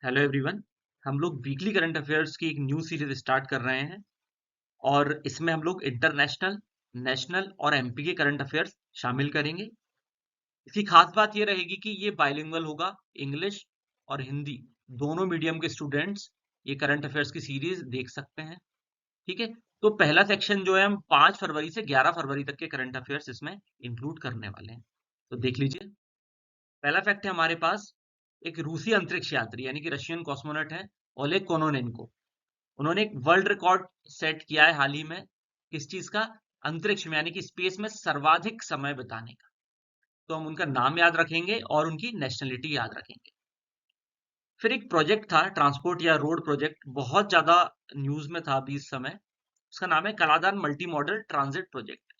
Hello everyone. हम लोग weekly current affairs की एक न्यू सीरीज स्टार्ट कर रहे हैं और इसमें हम लोग इंटरनेशनल, नेशनल और एमपी के करंट अफेयर्स शामिल करेंगे। इसकी खास बात ये रहेगी कि ये बाइलिंगुअल होगा। इंग्लिश और हिंदी दोनों मीडियम के स्टूडेंट्स ये करंट अफेयर्स की सीरीज देख सकते हैं। ठीक है, तो पहला सेक्शन जो है हम 5 फरवरी से 11 फरवरी तक के करंट अफेयर्स इसमें इंक्लूड करने वाले हैं। तो देख लीजिए। पहला फैक्ट है हमारे पास, एक रूसी अंतरिक्ष यात्री यानी कि रशियन कॉस्मोनॉट है ओलेग कोनोनेंको। उन्होंने एक वर्ल्ड रिकॉर्ड सेट किया है हाल ही में। किस चीज का? अंतरिक्ष में यानी कि स्पेस में सर्वाधिक समय बिताने का। तो हम उनका नाम याद रखेंगे और उनकी नेशनलिटी याद रखेंगे। फिर एक प्रोजेक्ट था, ट्रांसपोर्ट या रोड प्रोजेक्ट, बहुत ज्यादा न्यूज में था अभी इस समय। उसका नाम है Kaladan multi modal transit project.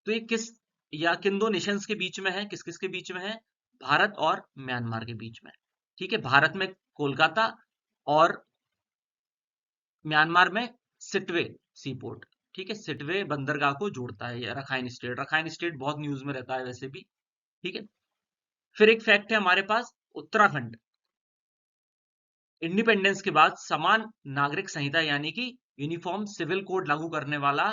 तो ये किस या किन दो नेशंस के बीच में है, किस किस के बीच में है? भारत और म्यांमार के बीच में। ठीक है, भारत में कोलकाता और म्यांमार में सिटवे सी पोर्ट। ठीक है, सिटवे बंदरगाह को जोड़ता है ये रखाइन स्टेट बहुत न्यूज में रहता है वैसे भी। ठीक है, फिर एक फैक्ट है हमारे पास, उत्तराखंड इंडिपेंडेंस के बाद समान नागरिक संहिता यानी कि यूनिफॉर्म सिविल कोड लागू करने वाला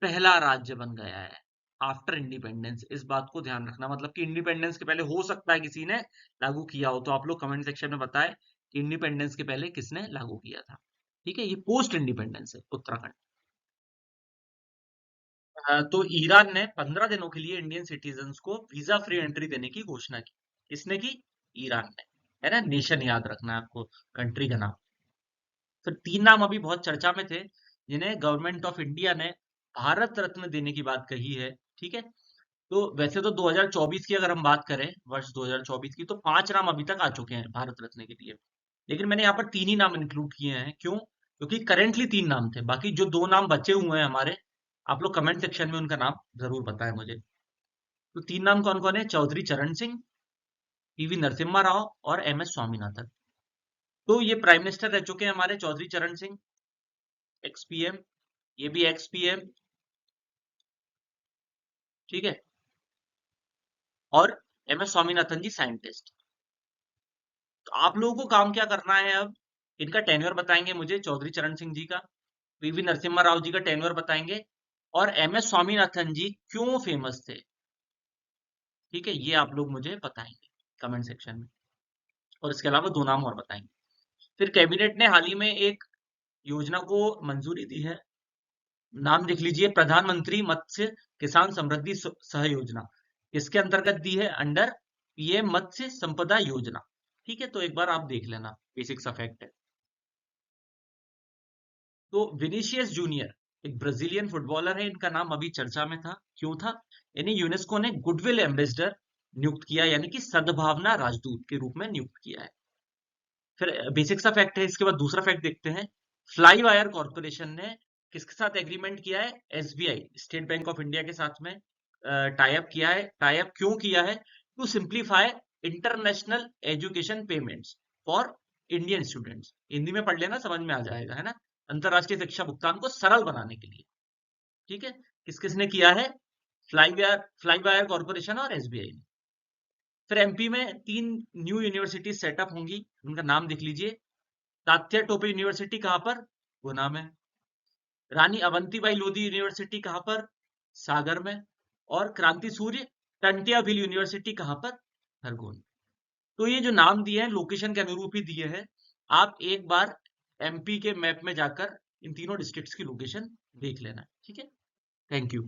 पहला राज्य बन गया है आफ्टर इंडिपेंडेंस। इस बात को ध्यान रखना, मतलब कि इंडिपेंडेंस के पहले हो सकता है किसी ने लागू किया हो, तो आप लोग कमेंट सेक्शन में बताएं कि इंडिपेंडेंस के पहले किसने लागू किया था। ठीक है, ये पोस्ट इंडिपेंडेंस है उत्तराखंड। तो ईरान ने 15 दिनों के लिए इंडियन सिटीजन्स को वीजा फ्री एंट्री देने की घोषणा की। किसने की? ईरान ने। है ना, नेशन याद रखना है आपको, कंट्री का नाम। फिर तीन नाम अभी बहुत चर्चा में थे जिन्हें गवर्नमेंट ऑफ इंडिया ने भारत रत्न देने की बात कही है। ठीक है, तो वैसे तो 2024 की अगर हम बात करें, वर्ष 2024 की, तो 5 नाम अभी तक आ चुके हैं भारत रत्न के लिए। लेकिन मैंने यहाँ पर 3 ही नाम इंक्लूड किए हैं। क्यों? क्योंकि करेंटली 3 नाम थे, बाकी जो 2 नाम बचे हुए हैं हमारे, आप लोग कमेंट सेक्शन में उनका नाम जरूर बताएं मुझे। तो 3 नाम कौन कौन है? चौधरी चरण सिंह, पीवी नरसिम्हा राव और एम एस स्वामीनाथन। तो ये प्राइम मिनिस्टर रह चुके हैं हमारे चौधरी चरण सिंह, एक्स पीएम। ये भी एक्स पीएम। ठीक है, और एम एस स्वामीनाथन जी साइंटिस्ट। तो आप लोगों को काम क्या करना है अब? इनका टेन्योर बताएंगे मुझे, चौधरी चरण सिंह जी का, पीवी नरसिम्हा राव जी का टेन्योर बताएंगे, और एम एस स्वामीनाथन जी क्यों फेमस थे। ठीक है, ये आप लोग मुझे बताएंगे कमेंट सेक्शन में। और इसके अलावा 2 नाम और बताएंगे। फिर कैबिनेट ने हाल ही में एक योजना को मंजूरी दी है। नाम लिख लीजिए, प्रधानमंत्री मत्स्य किसान समृद्धि सह योजना। इसके अंतर्गत दी है अंडर पीएम मत्स्य संपदा योजना। ठीक है, तो एक बार आप देख लेना, बेसिक सा फैक्ट है। तो विनीशियस जूनियर एक ब्राजीलियन फुटबॉलर है, इनका नाम अभी चर्चा में था। क्यों था? यानी यूनेस्को ने गुडविल एम्बेसडर नियुक्त किया, यानी कि सद्भावना राजदूत के रूप में नियुक्त किया है। फिर बेसिक सा फैक्ट है। इसके बाद दूसरा फैक्ट देखते हैं। फ्लाई वायर कॉर्पोरेशन ने किसके साथ एग्रीमेंट किया है? SBI, state bank of India के साथ में टाई अप किया है। टाई अप क्यों किया है? To simplify international education payments for Indian students. Hindi में पढ़ लेना, समझ में आ जाएगा, है ना। अंतरराष्ट्रीय शिक्षा भुगतान को सरल बनाने के लिए। ठीक है, किस किसने किया है? फ्लाई वायर कॉर्पोरेशन और एसबीआई ने। फिर एमपी में 3 न्यू यूनिवर्सिटी सेटअप होंगी, उनका नाम लिख लीजिए। तात्या टोपे यूनिवर्सिटी कहां पर? गुना में। रानी अवंतीबाई लोधी यूनिवर्सिटी कहां पर? सागर में। और क्रांति सूर्य टंटिया भील यूनिवर्सिटी कहां पर? खरगोन। तो ये जो नाम दिए हैं लोकेशन के अनुरूप ही दिए हैं। आप एक बार एमपी के मैप में जाकर इन तीनों डिस्ट्रिक्ट्स की लोकेशन देख लेना। ठीक है, थैंक यू।